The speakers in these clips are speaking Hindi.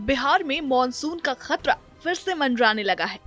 बिहार में मॉनसून का खतरा फिर से मंडराने लगा है।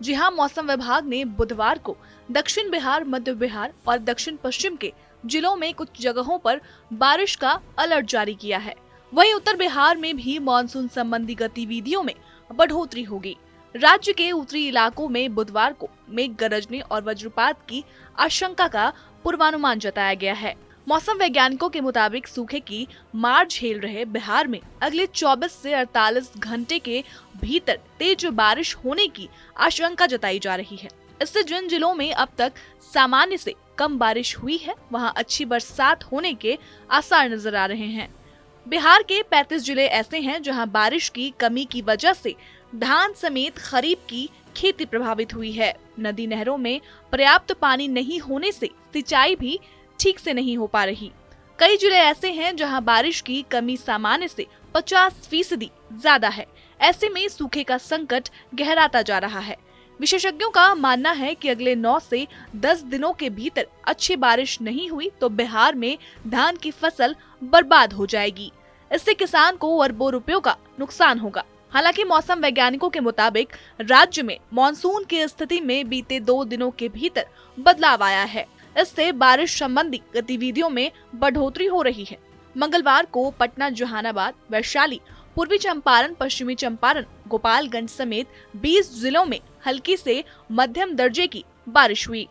जी हां, मौसम विभाग ने बुधवार को दक्षिण बिहार, मध्य बिहार और दक्षिण पश्चिम के जिलों में कुछ जगहों पर बारिश का अलर्ट जारी किया है। वहीं उत्तर बिहार में भी मॉनसून संबंधी गतिविधियों में बढ़ोतरी होगी। राज्य के उत्तरी इलाकों में बुधवार को मेघ गरजने और वज्रपात की आशंका का पूर्वानुमान जताया गया है। मौसम वैज्ञानिकों के मुताबिक सूखे की मार झेल रहे बिहार में अगले 24 से 48 घंटे के भीतर तेज बारिश होने की आशंका जताई जा रही है। इससे जिन जिलों में अब तक सामान्य से कम बारिश हुई है, वहां अच्छी बरसात होने के आसार नजर आ रहे हैं। बिहार के 35 जिले ऐसे हैं जहां बारिश की कमी की वजह से धान समेत खरीफ की खेती प्रभावित हुई है। नदी नहरों में पर्याप्त पानी नहीं होने से सिंचाई भी ठीक से नहीं हो पा रही। कई जिले ऐसे हैं जहां बारिश की कमी सामान्य से 50% ज्यादा है। ऐसे में सूखे का संकट गहराता जा रहा है। विशेषज्ञों का मानना है कि अगले 9 से 10 दिनों के भीतर अच्छी बारिश नहीं हुई तो बिहार में धान की फसल बर्बाद हो जाएगी। इससे किसान को अरबों रुपयों का नुकसान होगा। हालांकि मौसम वैज्ञानिकों के मुताबिक राज्य में मानसून की स्थिति में बीते 2 दिनों के भीतर बदलाव आया है। इससे बारिश संबंधी गतिविधियों में बढ़ोतरी हो रही है। मंगलवार को पटना, जहानाबाद, वैशाली, पूर्वी चंपारण, पश्चिमी चंपारण, गोपालगंज समेत 20 जिलों में हल्की से मध्यम दर्जे की बारिश हुई।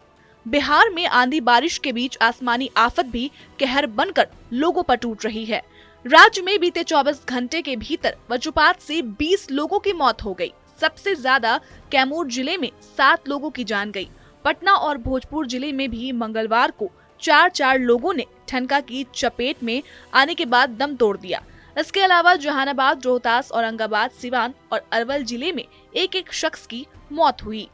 बिहार में आंधी बारिश के बीच आसमानी आफत भी कहर बनकर लोगों पर टूट रही है। राज्य में बीते 24 घंटे के भीतर वज्रपात से 20 लोगों की मौत हो गई। सबसे ज्यादा कैमूर जिले में 7 लोगों की जान गई। पटना और भोजपुर जिले में भी मंगलवार को 4 लोगों ने ठनका की चपेट में आने के बाद दम तोड़ दिया। इसके अलावा जहानाबाद, रोहतास, औरंगाबाद, सिवान और अरवल जिले में एक शख्स की मौत हुई।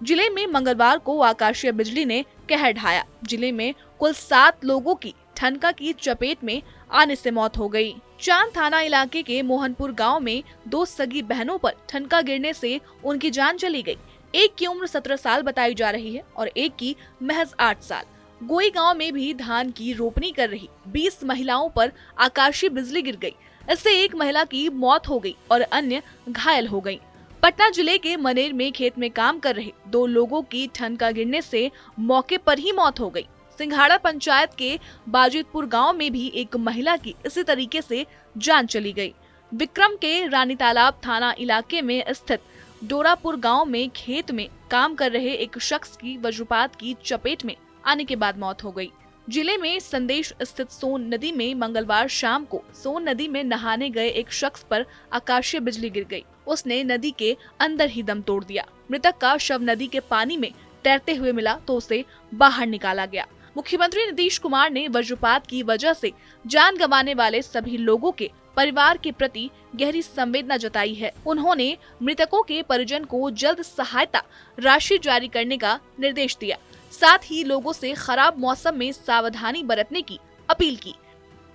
जिले में मंगलवार को आकाशीय बिजली ने कहर ढाया। जिले में कुल 7 लोगों की ठनका की चपेट में आने से मौत हो गई। चांद थाना इलाके के मोहनपुर गांव में 2 सगी बहनों पर ठनका गिरने से उनकी जान चली गई। एक की उम्र 17 साल बताई जा रही है और एक की महज 8 साल। गोई गांव में भी धान की रोपनी कर रही 20 महिलाओं पर आकाशीय बिजली गिर गई। इससे एक महिला की मौत हो गई और अन्य घायल हो गई। पटना जिले के मनेर में खेत में काम कर रहे 2 लोगों की ठनका गिरने से मौके पर ही मौत हो गई। सिंघाड़ा पंचायत के बाजितपुर गांव में भी एक महिला की इसी तरीके से जान चली गई। विक्रम के रानी तालाब थाना इलाके में स्थित डोरापुर गांव में खेत में काम कर रहे एक शख्स की वज्रपात की चपेट में आने के बाद मौत हो गई। जिले में संदेश स्थित सोन नदी में मंगलवार शाम को सोन नदी में नहाने गए एक शख्स पर आकाशीय बिजली गिर गई। उसने नदी के अंदर ही दम तोड़ दिया। मृतक का शव नदी के पानी में तैरते हुए मिला तो उसे बाहर निकाला गया। मुख्यमंत्री नीतीश कुमार ने वज्रपात की वजह से जान गंवाने वाले सभी लोगों के परिवार के प्रति गहरी संवेदना जताई है। उन्होंने मृतकों के परिजन को जल्द सहायता राशि जारी करने का निर्देश दिया। साथ ही लोगों से खराब मौसम में सावधानी बरतने की अपील की।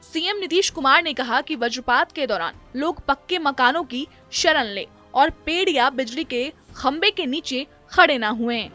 सीएम नीतीश कुमार ने कहा कि वज्रपात के दौरान लोग पक्के मकानों की शरण लें और पेड़ या बिजली के खंभे के नीचे खड़े न हुएं।